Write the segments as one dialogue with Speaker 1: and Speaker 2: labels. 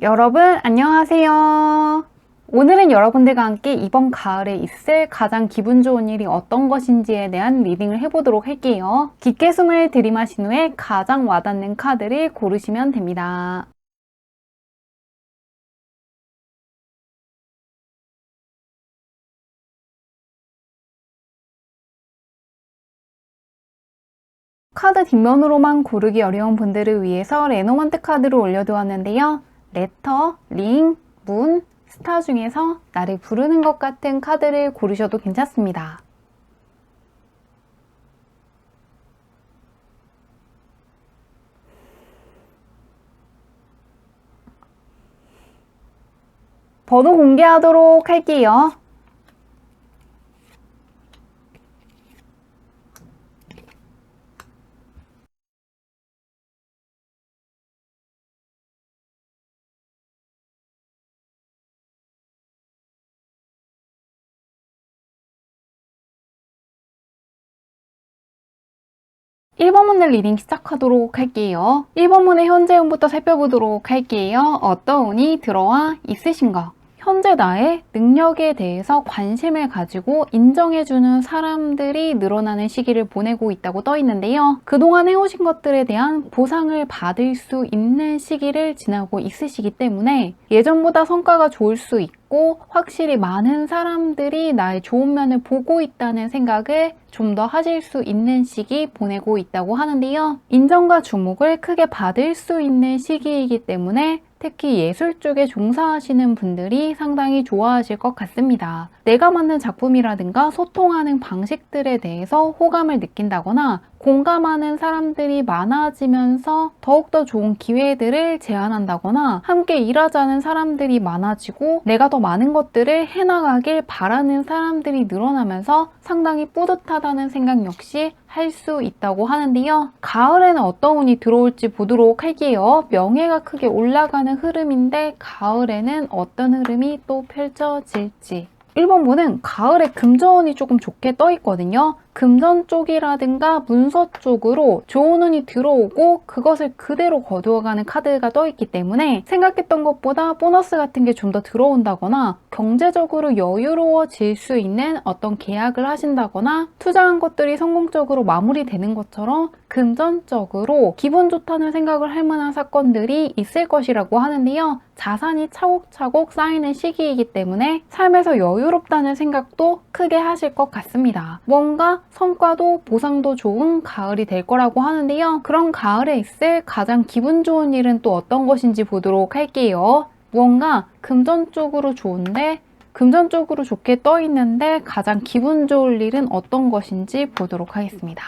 Speaker 1: 여러분 안녕하세요. 오늘은 여러분들과 함께 이번 가을에 있을 가장 기분 좋은 일이 어떤 것인지에 대한 리딩을 해보도록 할게요. 깊게 숨을 들이마신 후에 가장 와닿는 카드를 고르시면 됩니다. 카드 뒷면으로만 고르기 어려운 분들을 위해서 레노먼트 카드를 올려두었는데요. 레터, 링, 문, 스타 중에서 나를 부르는 것 같은 카드를 고르셔도 괜찮습니다. 번호 공개하도록 할게요. 1번 문의 리딩 시작하도록 할게요. 1번 문의 현재 운부터 살펴보도록 할게요. 어떤 운이 들어와 있으신가? 현재 나의 능력에 대해서 관심을 가지고 인정해주는 사람들이 늘어나는 시기를 보내고 있다고 떠 있는데요. 그동안 해오신 것들에 대한 보상을 받을 수 있는 시기를 지나고 있으시기 때문에 예전보다 성과가 좋을 수 있고 확실히 많은 사람들이 나의 좋은 면을 보고 있다는 생각을 좀 더 하실 수 있는 시기 보내고 있다고 하는데요. 인정과 주목을 크게 받을 수 있는 시기이기 때문에 특히 예술 쪽에 종사하시는 분들이 상당히 좋아하실 것 같습니다. 내가 만든 작품이라든가 소통하는 방식들에 대해서 호감을 느낀다거나 공감하는 사람들이 많아지면서 더욱더 좋은 기회들을 제안한다거나 함께 일하자는 사람들이 많아지고 내가 더 많은 것들을 해나가길 바라는 사람들이 늘어나면서 상당히 뿌듯하다는 생각 역시 할 수 있다고 하는데요. 가을에는 어떤 운이 들어올지 보도록 할게요. 명예가 크게 올라가는 흐름인데 가을에는 어떤 흐름이 또 펼쳐질지. 1번 분은 가을에 금전운이 조금 좋게 떠 있거든요. 금전 쪽이라든가 문서 쪽으로 좋은 운이 들어오고 그것을 그대로 거두어가는 카드가 떠 있기 때문에 생각했던 것보다 보너스 같은 게 좀 더 들어온다거나 경제적으로 여유로워질 수 있는 어떤 계약을 하신다거나 투자한 것들이 성공적으로 마무리되는 것처럼 금전적으로 기분 좋다는 생각을 할 만한 사건들이 있을 것이라고 하는데요. 자산이 차곡차곡 쌓이는 시기이기 때문에 삶에서 여유롭다는 생각도 크게 하실 것 같습니다. 뭔가 성과도 보상도 좋은 가을이 될 거라고 하는데요. 그런 가을에 있을 가장 기분 좋은 일은 또 어떤 것인지 보도록 할게요. 무언가 금전 쪽으로 좋은데 금전 쪽으로 좋게 떠 있는데 가장 기분 좋을 일은 어떤 것인지 보도록 하겠습니다.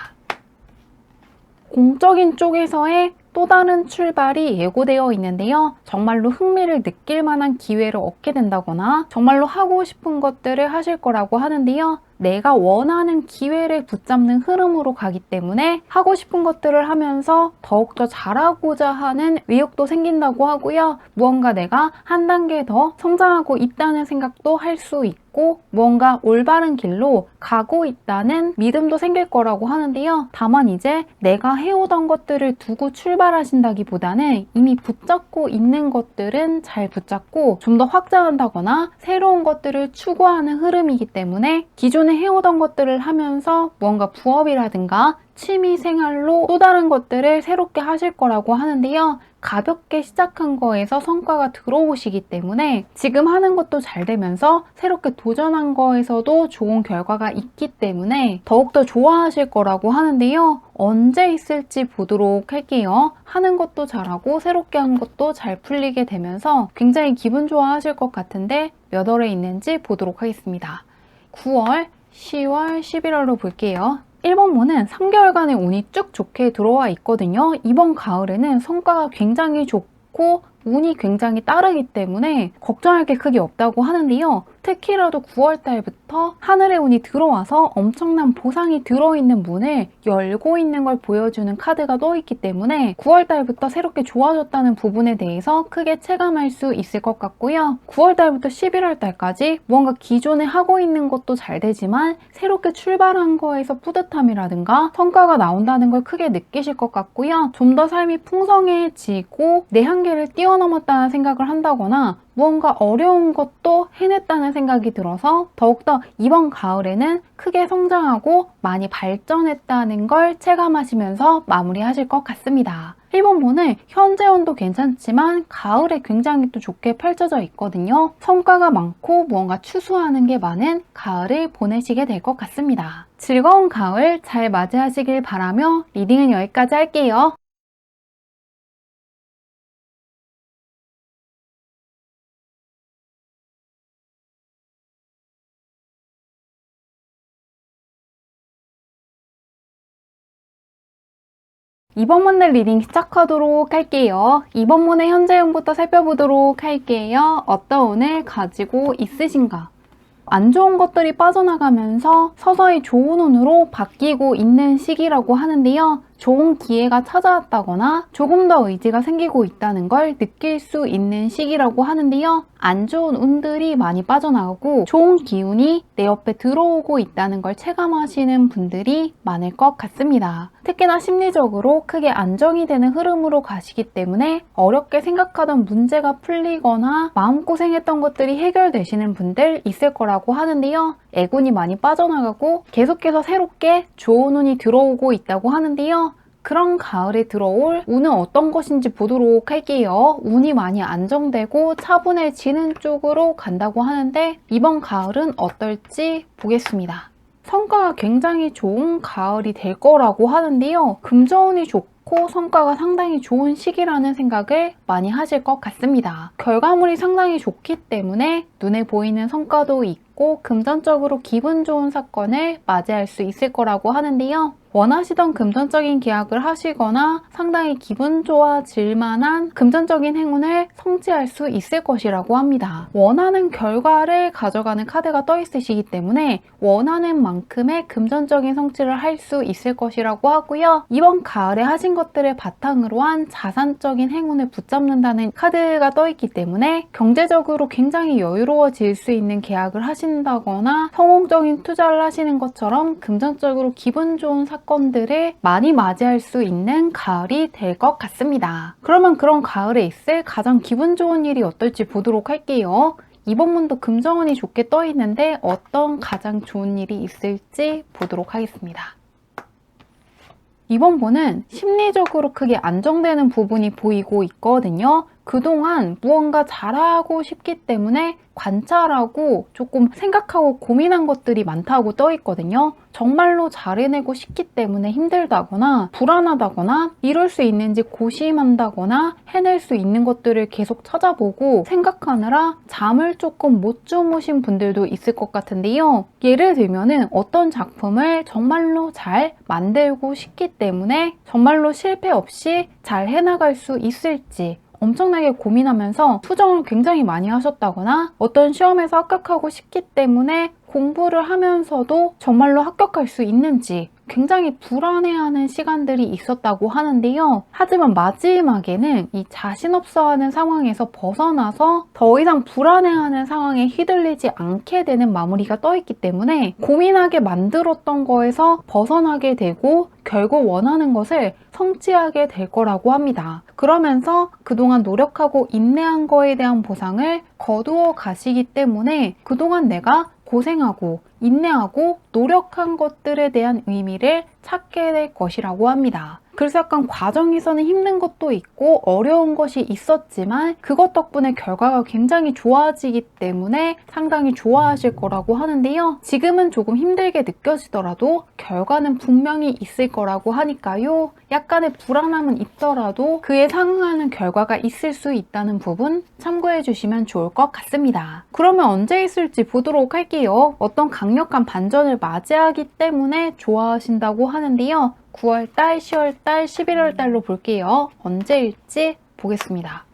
Speaker 1: 공적인 쪽에서의 또 다른 출발이 예고되어 있는데요. 정말로 흥미를 느낄 만한 기회를 얻게 된다거나 정말로 하고 싶은 것들을 하실 거라고 하는데요. 내가 원하는 기회를 붙잡는 흐름으로 가기 때문에 하고 싶은 것들을 하면서 더욱더 잘하고자 하는 의욕도 생긴다고 하고요. 무언가 내가 한 단계 더 성장하고 있다는 생각도 할 수 있고 무언가 올바른 길로 가고 있다는 믿음도 생길 거라고 하는데요. 다만 이제 내가 해오던 것들을 두고 출발하신다기보다는 이미 붙잡고 있는 것들은 잘 붙잡고 좀 더 확장한다거나 새로운 것들을 추구하는 흐름이기 때문에 기존에 해오던 것들을 하면서 무언가 부업이라든가 취미 생활로 또 다른 것들을 새롭게 하실 거라고 하는데요. 가볍게 시작한 거에서 성과가 들어오시기 때문에 지금 하는 것도 잘 되면서 새롭게 도전한 거에서도 좋은 결과가 있기 때문에 더욱더 좋아하실 거라고 하는데요. 언제 있을지 보도록 할게요. 하는 것도 잘하고 새롭게 한 것도 잘 풀리게 되면서 굉장히 기분 좋아하실 것 같은데 몇 월에 있는지 보도록 하겠습니다. 9월, 10월, 11월로 볼게요. 1번 문은 3개월간의 운이 쭉 좋게 들어와 있거든요. 이번 가을에는 성과가 굉장히 좋고 운이 굉장히 따르기 때문에 걱정할 게 크게 없다고 하는데요. 특히라도 9월달부터 하늘의 운이 들어와서 엄청난 보상이 들어있는 문을 열고 있는 걸 보여주는 카드가 떠있기 때문에 9월달부터 새롭게 좋아졌다는 부분에 대해서 크게 체감할 수 있을 것 같고요. 9월달부터 11월달까지 무언가 기존에 하고 있는 것도 잘 되지만 새롭게 출발한 거에서 뿌듯함이라든가 성과가 나온다는 걸 크게 느끼실 것 같고요. 좀 더 삶이 풍성해지고 내 한계를 뛰어넘었다는 생각을 한다거나 무언가 어려운 것도 해냈다는 생각이 들어서 더욱더 이번 가을에는 크게 성장하고 많이 발전했다는 걸 체감하시면서 마무리하실 것 같습니다. 1번 문은 현재 운도 괜찮지만 가을에 굉장히 또 좋게 펼쳐져 있거든요. 성과가 많고 무언가 추수하는 게 많은 가을을 보내시게 될 것 같습니다. 즐거운 가을 잘 맞이하시길 바라며 리딩은 여기까지 할게요. 2번 문의 리딩 시작하도록 할게요. 2번 문의 현재 운부터 살펴보도록 할게요. 어떤 운을 가지고 있으신가? 안 좋은 것들이 빠져나가면서 서서히 좋은 운으로 바뀌고 있는 시기라고 하는데요. 좋은 기회가 찾아왔다거나 조금 더 의지가 생기고 있다는 걸 느낄 수 있는 시기라고 하는데요. 안 좋은 운들이 많이 빠져나가고 좋은 기운이 내 옆에 들어오고 있다는 걸 체감하시는 분들이 많을 것 같습니다. 특히나 심리적으로 크게 안정이 되는 흐름으로 가시기 때문에 어렵게 생각하던 문제가 풀리거나 마음고생했던 것들이 해결되시는 분들 있을 거라고 하는데요. 애군이 많이 빠져나가고 계속해서 새롭게 좋은 운이 들어오고 있다고 하는데요. 그런 가을에 들어올 운은 어떤 것인지 보도록 할게요. 운이 많이 안정되고 차분해지는 쪽으로 간다고 하는데 이번 가을은 어떨지 보겠습니다. 성과가 굉장히 좋은 가을이 될 거라고 하는데요. 금전운이 좋고 성과가 상당히 좋은 시기라는 생각을 많이 하실 것 같습니다. 결과물이 상당히 좋기 때문에 눈에 보이는 성과도 있고 금전적으로 기분 좋은 사건을 맞이할 수 있을 거라고 하는데요. 원하시던 금전적인 계약을 하시거나 상당히 기분 좋아질 만한 금전적인 행운을 성취할 수 있을 것이라고 합니다. 원하는 결과를 가져가는 카드가 떠 있으시기 때문에 원하는 만큼의 금전적인 성취를 할 수 있을 것이라고 하고요. 이번 가을에 하신 것들을 바탕으로 한 자산적인 행운을 붙잡는다는 카드가 떠 있기 때문에 경제적으로 굉장히 여유로워질 수 있는 계약을 하신다거나 성공적인 투자를 하시는 것처럼 금전적으로 기분 좋은 사건들을 많이 맞이할 수 있는 가을이 될 것 같습니다. 그러면 그런 가을에 있을 가장 기분 좋은 일이 어떨지 보도록 할게요. 이번 문도 금전운이 좋게 떠 있는데 어떤 가장 좋은 일이 있을지 보도록 하겠습니다. 이번 분은 심리적으로 크게 안정되는 부분이 보이고 있거든요. 그동안 무언가 잘하고 싶기 때문에 관찰하고 조금 생각하고 고민한 것들이 많다고 떠 있거든요. 정말로 잘해내고 싶기 때문에 힘들다거나 불안하다거나 이룰 수 있는지 고심한다거나 해낼 수 있는 것들을 계속 찾아보고 생각하느라 잠을 조금 못 주무신 분들도 있을 것 같은데요. 예를 들면은 어떤 작품을 정말로 잘 만들고 싶기 때문에 정말로 실패 없이 잘 해나갈 수 있을지 엄청나게 고민하면서 수정을 굉장히 많이 하셨다거나 어떤 시험에서 합격하고 싶기 때문에 공부를 하면서도 정말로 합격할 수 있는지 굉장히 불안해하는 시간들이 있었다고 하는데요. 하지만 마지막에는 이 자신 없어하는 상황에서 벗어나서 더 이상 불안해하는 상황에 휘둘리지 않게 되는 마무리가 떠있기 때문에 고민하게 만들었던 거에서 벗어나게 되고 결국 원하는 것을 성취하게 될 거라고 합니다. 그러면서 그동안 노력하고 인내한 거에 대한 보상을 거두어 가시기 때문에 그동안 내가 고생하고 인내하고 노력한 것들에 대한 의미를 찾게 될 것이라고 합니다. 그래서 약간 과정에서는 힘든 것도 있고 어려운 것이 있었지만 그것 덕분에 결과가 굉장히 좋아지기 때문에 상당히 좋아하실 거라고 하는데요. 지금은 조금 힘들게 느껴지더라도 결과는 분명히 있을 거라고 하니까요. 약간의 불안함은 있더라도 그에 상응하는 결과가 있을 수 있다는 부분 참고해 주시면 좋을 것 같습니다. 그러면 언제 있을지 보도록 할게요. 어떤 강력한 반전을 맞이하기 때문에 좋아하신다고 하는데요. 9월달, 10월달, 11월달로 볼게요. 언제일지 보겠습니다.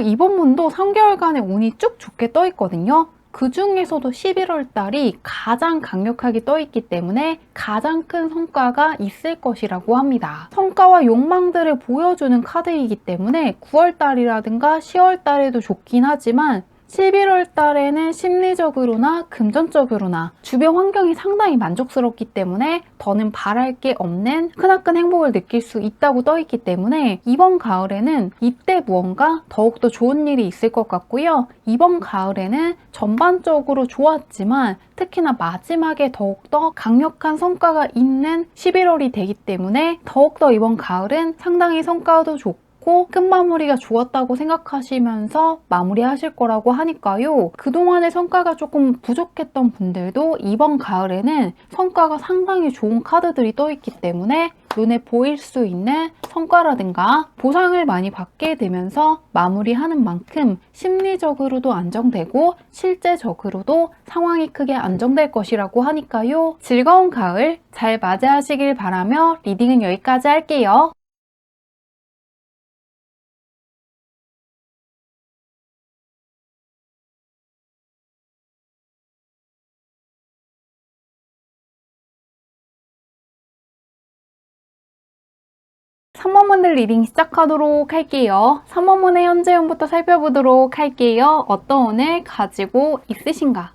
Speaker 1: 이번 문도 3개월간의 운이 쭉 좋게 떠 있거든요. 그 중에서도 11월 달이 가장 강력하게 떠 있기 때문에 가장 큰 성과가 있을 것이라고 합니다. 성과와 욕망들을 보여주는 카드이기 때문에 9월 달이라든가 10월 달에도 좋긴 하지만 11월 달에는 심리적으로나 금전적으로나 주변 환경이 상당히 만족스럽기 때문에 더는 바랄 게 없는 크나큰 행복을 느낄 수 있다고 떠있기 때문에 이번 가을에는 이때 무언가 더욱더 좋은 일이 있을 것 같고요. 이번 가을에는 전반적으로 좋았지만 특히나 마지막에 더욱더 강력한 성과가 있는 11월이 되기 때문에 더욱더 이번 가을은 상당히 성과도 좋고 끝마무리가 좋았다고 생각하시면서 마무리하실 거라고 하니까요. 그동안의 성과가 조금 부족했던 분들도 이번 가을에는 성과가 상당히 좋은 카드들이 떠있기 때문에 눈에 보일 수 있는 성과라든가 보상을 많이 받게 되면서 마무리하는 만큼 심리적으로도 안정되고 실제적으로도 상황이 크게 안정될 것이라고 하니까요. 즐거운 가을 잘 맞이하시길 바라며 리딩은 여기까지 할게요. 삼원문들 리딩 시작하도록 할게요. 삼원문의 현재운부터 살펴보도록 할게요. 어떤 운을 가지고 있으신가?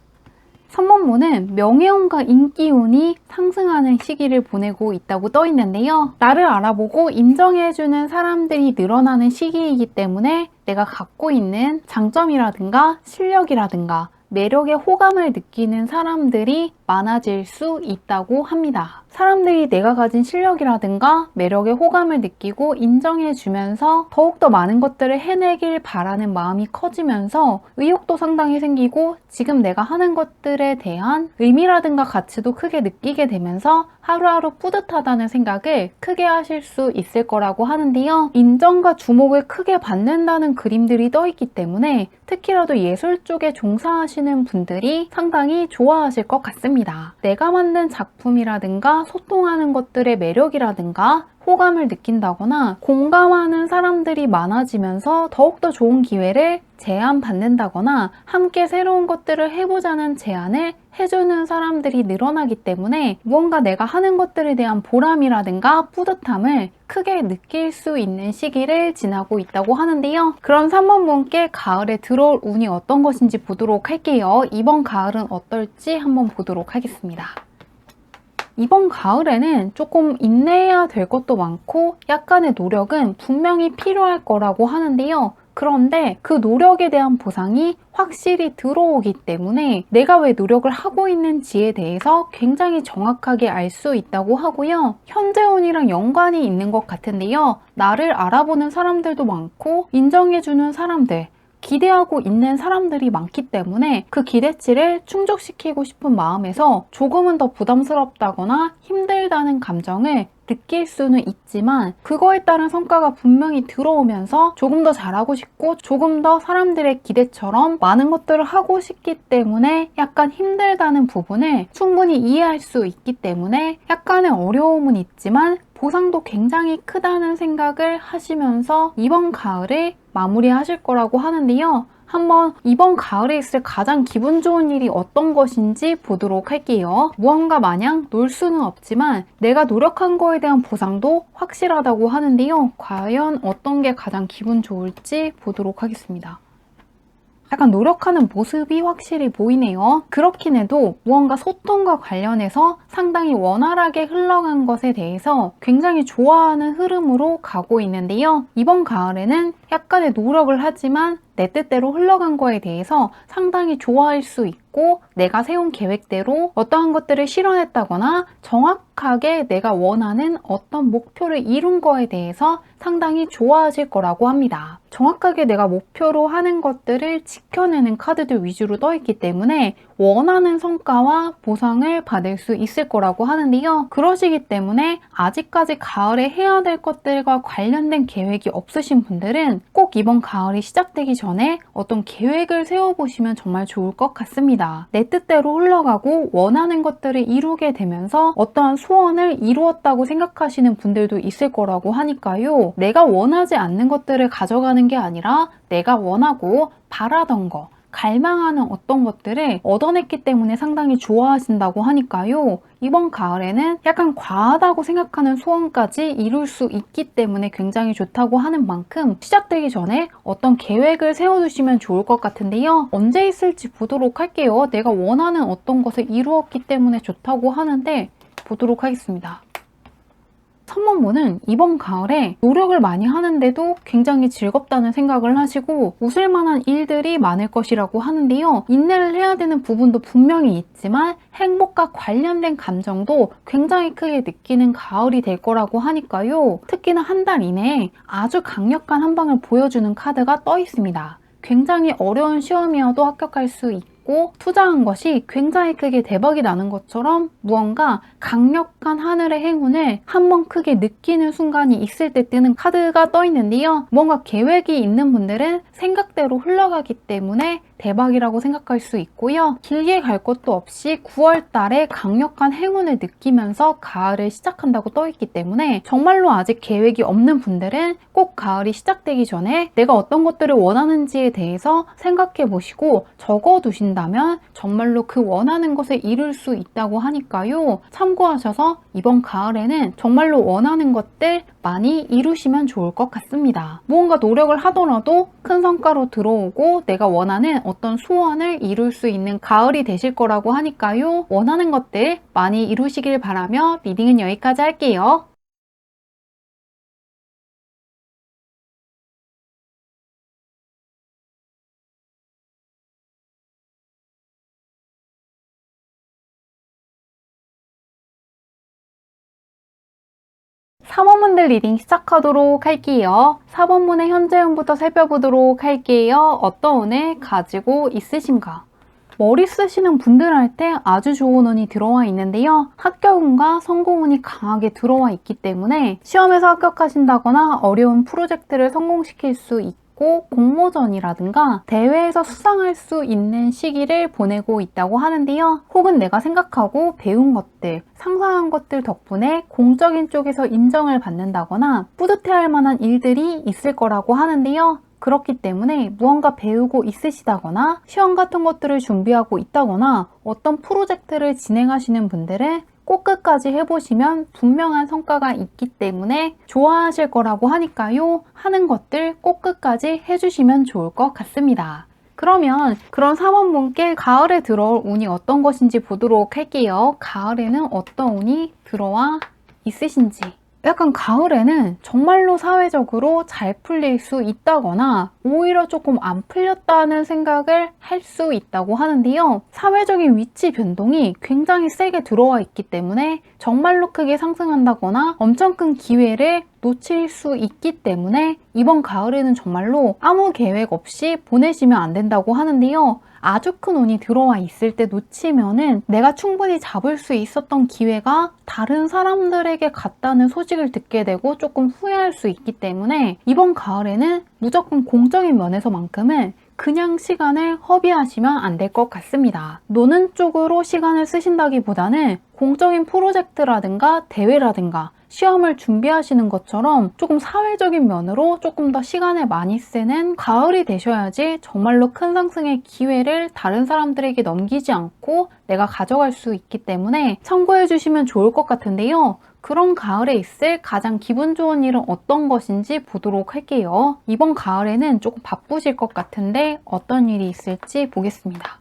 Speaker 1: 3번문은 명예운과 인기운이 상승하는 시기를 보내고 있다고 떠 있는데요. 나를 알아보고 인정해주는 사람들이 늘어나는 시기이기 때문에 내가 갖고 있는 장점이라든가 실력이라든가 매력에 호감을 느끼는 사람들이 많아질 수 있다고 합니다. 사람들이 내가 가진 실력이라든가 매력에 호감을 느끼고 인정해주면서 더욱더 많은 것들을 해내길 바라는 마음이 커지면서 의욕도 상당히 생기고 지금 내가 하는 것들에 대한 의미라든가 가치도 크게 느끼게 되면서 하루하루 뿌듯하다는 생각을 크게 하실 수 있을 거라고 하는데요. 인정과 주목을 크게 받는다는 그림들이 떠있기 때문에 특히라도 예술 쪽에 종사하시는 분들이 상당히 좋아하실 것 같습니다. 내가 만든 작품이라든가 소통하는 것들의 매력이라든가 호감을 느낀다거나 공감하는 사람들이 많아지면서 더욱더 좋은 기회를 제안받는다거나 함께 새로운 것들을 해보자는 제안을 해주는 사람들이 늘어나기 때문에 무언가 내가 하는 것들에 대한 보람이라든가 뿌듯함을 크게 느낄 수 있는 시기를 지나고 있다고 하는데요. 그럼 3번 분께 가을에 들어올 운이 어떤 것인지 보도록 할게요. 이번 가을은 어떨지 한번 보도록 하겠습니다. 이번 가을에는 조금 인내해야 될 것도 많고 약간의 노력은 분명히 필요할 거라고 하는데요. 그런데 그 노력에 대한 보상이 확실히 들어오기 때문에 내가 왜 노력을 하고 있는지에 대해서 굉장히 정확하게 알 수 있다고 하고요. 현재운이랑 연관이 있는 것 같은데요. 나를 알아보는 사람들도 많고 인정해주는 사람들, 기대하고 있는 사람들이 많기 때문에 그 기대치를 충족시키고 싶은 마음에서 조금은 더 부담스럽다거나 힘들다는 감정을 느낄 수는 있지만 그거에 따른 성과가 분명히 들어오면서 조금 더 잘하고 싶고 조금 더 사람들의 기대처럼 많은 것들을 하고 싶기 때문에 약간 힘들다는 부분을 충분히 이해할 수 있기 때문에 약간의 어려움은 있지만 보상도 굉장히 크다는 생각을 하시면서 이번 가을을 마무리하실 거라고 하는데요. 한번 이번 가을에 있을 가장 기분 좋은 일이 어떤 것인지 보도록 할게요. 무언가 마냥 놀 수는 없지만 내가 노력한 거에 대한 보상도 확실하다고 하는데요. 과연 어떤 게 가장 기분 좋을지 보도록 하겠습니다. 약간 노력하는 모습이 확실히 보이네요. 그렇긴 해도 무언가 소통과 관련해서 상당히 원활하게 흘러간 것에 대해서 굉장히 좋아하는 흐름으로 가고 있는데요. 이번 가을에는 약간의 노력을 하지만 내 뜻대로 흘러간 거에 대해서 상당히 좋아할 수 있고 내가 세운 계획대로 어떠한 것들을 실현했다거나 정확하게 내가 원하는 어떤 목표를 이룬 거에 대해서 상당히 좋아하실 거라고 합니다. 정확하게 내가 목표로 하는 것들을 지켜내는 카드들 위주로 떠있기 때문에 원하는 성과와 보상을 받을 수 있을 거라고 하는데요. 그러시기 때문에 아직까지 가을에 해야 될 것들과 관련된 계획이 없으신 분들은 꼭 이번 가을이 시작되기 전에 어떤 계획을 세워보시면 정말 좋을 것 같습니다. 내 뜻대로 흘러가고 원하는 것들을 이루게 되면서 어떠한 소원을 이루었다고 생각하시는 분들도 있을 거라고 하니까요. 내가 원하지 않는 것들을 가져가는 게 아니라 내가 원하고 바라던 거, 갈망하는 어떤 것들을 얻어냈기 때문에 상당히 좋아하신다고 하니까요. 이번 가을에는 약간 과하다고 생각하는 소원까지 이룰 수 있기 때문에 굉장히 좋다고 하는 만큼 시작되기 전에 어떤 계획을 세워두시면 좋을 것 같은데요. 언제 있을지 보도록 할게요. 내가 원하는 어떤 것을 이루었기 때문에 좋다고 하는데 보도록 하겠습니다. 3번분은 이번 가을에 노력을 많이 하는데도 굉장히 즐겁다는 생각을 하시고 웃을 만한 일들이 많을 것이라고 하는데요. 인내를 해야 되는 부분도 분명히 있지만 행복과 관련된 감정도 굉장히 크게 느끼는 가을이 될 거라고 하니까요. 특히나 한 달 이내에 아주 강력한 한 방을 보여주는 카드가 떠 있습니다. 굉장히 어려운 시험이어도 합격할 수 있고 투자한 것이 굉장히 크게 대박이 나는 것처럼 무언가 강력한 하늘의 행운을 한번 크게 느끼는 순간이 있을 때 뜨는 카드가 떠 있는데요. 뭔가 계획이 있는 분들은 생각대로 흘러가기 때문에 대박이라고 생각할 수 있고요. 길게 갈 것도 없이 9월 달에 강력한 행운을 느끼면서 가을을 시작한다고 떠 있기 때문에 정말로 아직 계획이 없는 분들은 꼭 가을이 시작되기 전에 내가 어떤 것들을 원하는지에 대해서 생각해 보시고 적어 두신다면 정말로 그 원하는 것을 이룰 수 있다고 하니까요. 참고하셔서 이번 가을에는 정말로 원하는 것들 많이 이루시면 좋을 것 같습니다. 무언가 노력을 하더라도 큰 성과로 들어오고 내가 원하는 어떤 소원을 이룰 수 있는 가을이 되실 거라고 하니까요. 원하는 것들 많이 이루시길 바라며 리딩은 여기까지 할게요. 4번분들 리딩 시작하도록 할게요. 4번분의 현재 운부터 살펴보도록 할게요. 어떤 운을 가지고 있으신가? 머리 쓰시는 분들한테 아주 좋은 운이 들어와 있는데요. 합격운과 성공운이 강하게 들어와 있기 때문에 시험에서 합격하신다거나 어려운 프로젝트를 성공시킬 수 있고 공모전이라든가 대회에서 수상할 수 있는 시기를 보내고 있다고 하는데요. 혹은 내가 생각하고 배운 것들, 상상한 것들 덕분에 공적인 쪽에서 인정을 받는다거나 뿌듯해할 만한 일들이 있을 거라고 하는데요. 그렇기 때문에 무언가 배우고 있으시다거나 시험 같은 것들을 준비하고 있다거나 어떤 프로젝트를 진행하시는 분들은 꼭 끝까지 해보시면 분명한 성과가 있기 때문에 좋아하실 거라고 하니까요. 하는 것들 꼭 끝까지 해주시면 좋을 것 같습니다. 그러면 그런 4번분께 가을에 들어올 운이 어떤 것인지 보도록 할게요. 가을에는 어떤 운이 들어와 있으신지. 약간 가을에는 정말로 사회적으로 잘 풀릴 수 있다거나 오히려 조금 안 풀렸다는 생각을 할 수 있다고 하는데요. 사회적인 위치 변동이 굉장히 세게 들어와 있기 때문에 정말로 크게 상승한다거나 엄청 큰 기회를 놓칠 수 있기 때문에 이번 가을에는 정말로 아무 계획 없이 보내시면 안 된다고 하는데요. 아주 큰 운이 들어와 있을 때 놓치면은 내가 충분히 잡을 수 있었던 기회가 다른 사람들에게 갔다는 소식을 듣게 되고 조금 후회할 수 있기 때문에 이번 가을에는 무조건 공적인 면에서만큼은 그냥 시간을 허비하시면 안 될 것 같습니다. 노는 쪽으로 시간을 쓰신다기보다는 공적인 프로젝트라든가 대회라든가 시험을 준비하시는 것처럼 조금 사회적인 면으로 조금 더 시간을 많이 쓰는 가을이 되셔야지 정말로 큰 상승의 기회를 다른 사람들에게 넘기지 않고 내가 가져갈 수 있기 때문에 참고해 주시면 좋을 것 같은데요. 그런 가을에 있을 가장 기분 좋은 일은 어떤 것인지 보도록 할게요. 이번 가을에는 조금 바쁘실 것 같은데 어떤 일이 있을지 보겠습니다.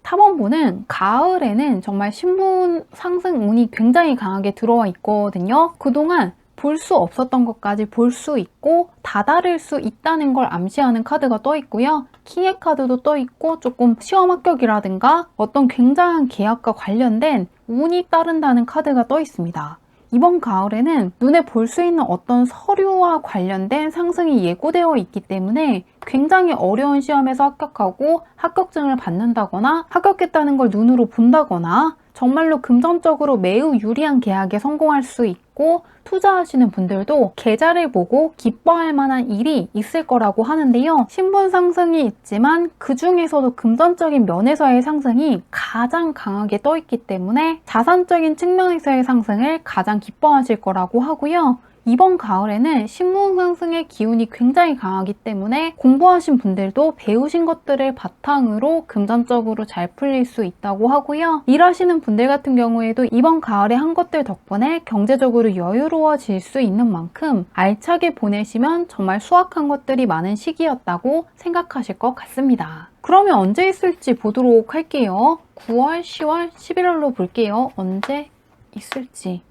Speaker 1: 4번분은 가을에는 정말 신분 상승 운이 굉장히 강하게 들어와 있거든요. 그동안 볼 수 없었던 것까지 볼 수 있고 다다를 수 있다는 걸 암시하는 카드가 떠 있고요. 킹의 카드도 떠 있고 조금 시험 합격이라든가 어떤 굉장한 계약과 관련된 운이 따른다는 카드가 떠 있습니다. 이번 가을에는 눈에 볼 수 있는 어떤 서류와 관련된 상승이 예고되어 있기 때문에 굉장히 어려운 시험에서 합격하고 합격증을 받는다거나 합격했다는 걸 눈으로 본다거나 정말로 금전적으로 매우 유리한 계약에 성공할 수 있고 투자하시는 분들도 계좌를 보고 기뻐할 만한 일이 있을 거라고 하는데요. 신분 상승이 있지만 그 중에서도 금전적인 면에서의 상승이 가장 강하게 떠 있기 때문에 자산적인 측면에서의 상승을 가장 기뻐하실 거라고 하고요. 이번 가을에는 신분 상승의 기운이 굉장히 강하기 때문에 공부하신 분들도 배우신 것들을 바탕으로 금전적으로 잘 풀릴 수 있다고 하고요. 일하시는 분들 같은 경우에도 이번 가을에 한 것들 덕분에 경제적으로 여유로워질 수 있는 만큼 알차게 보내시면 정말 수확한 것들이 많은 시기였다고 생각하실 것 같습니다. 그러면 언제 있을지 보도록 할게요. 9월, 10월, 11월로 볼게요. 언제 있을지.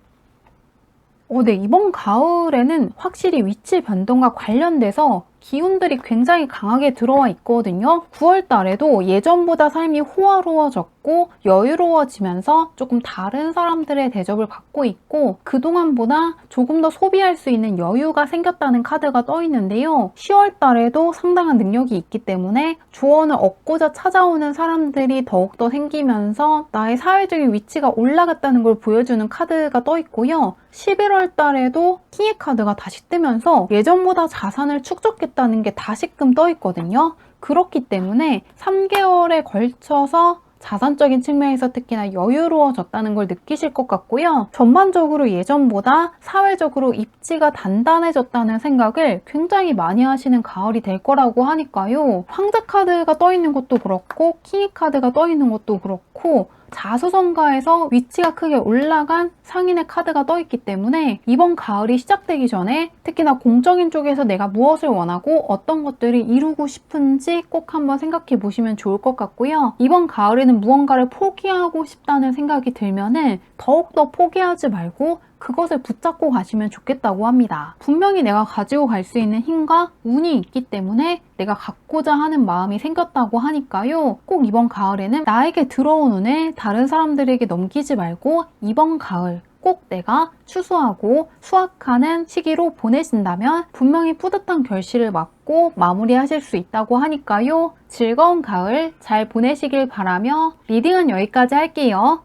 Speaker 1: 네, 이번 가을에는 확실히 위치 변동과 관련돼서 기운들이 굉장히 강하게 들어와 있거든요. 9월 달에도 예전보다 삶이 호화로워졌고 여유로워지면서 조금 다른 사람들의 대접을 받고 있고 그동안보다 조금 더 소비할 수 있는 여유가 생겼다는 카드가 떠 있는데요. 10월 달에도 상당한 능력이 있기 때문에 조언을 얻고자 찾아오는 사람들이 더욱더 생기면서 나의 사회적인 위치가 올라갔다는 걸 보여주는 카드가 떠 있고요. 11월 달에도 킹의 카드가 다시 뜨면서 예전보다 자산을 축적했다는 게 다시금 떠 있거든요. 그렇기 때문에 3개월에 걸쳐서 자산적인 측면에서 특히나 여유로워졌다는 걸 느끼실 것 같고요. 전반적으로 예전보다 사회적으로 입지가 단단해졌다는 생각을 굉장히 많이 하시는 가을이 될 거라고 하니까요. 황제 카드가 떠 있는 것도 그렇고 킹의 카드가 떠 있는 것도 그렇고 자수성가에서 위치가 크게 올라간 상인의 카드가 떠 있기 때문에 이번 가을이 시작되기 전에 특히나 공적인 쪽에서 내가 무엇을 원하고 어떤 것들을 이루고 싶은지 꼭 한번 생각해 보시면 좋을 것 같고요. 이번 가을에는 무언가를 포기하고 싶다는 생각이 들면은 더욱더 포기하지 말고 그것을 붙잡고 가시면 좋겠다고 합니다. 분명히 내가 가지고 갈 수 있는 힘과 운이 있기 때문에 내가 갖고자 하는 마음이 생겼다고 하니까요. 꼭 이번 가을에는 나에게 들어온 운을 다른 사람들에게 넘기지 말고 이번 가을 꼭 내가 추수하고 수확하는 시기로 보내신다면 분명히 뿌듯한 결실을 맞고 마무리하실 수 있다고 하니까요. 즐거운 가을 잘 보내시길 바라며 리딩은 여기까지 할게요.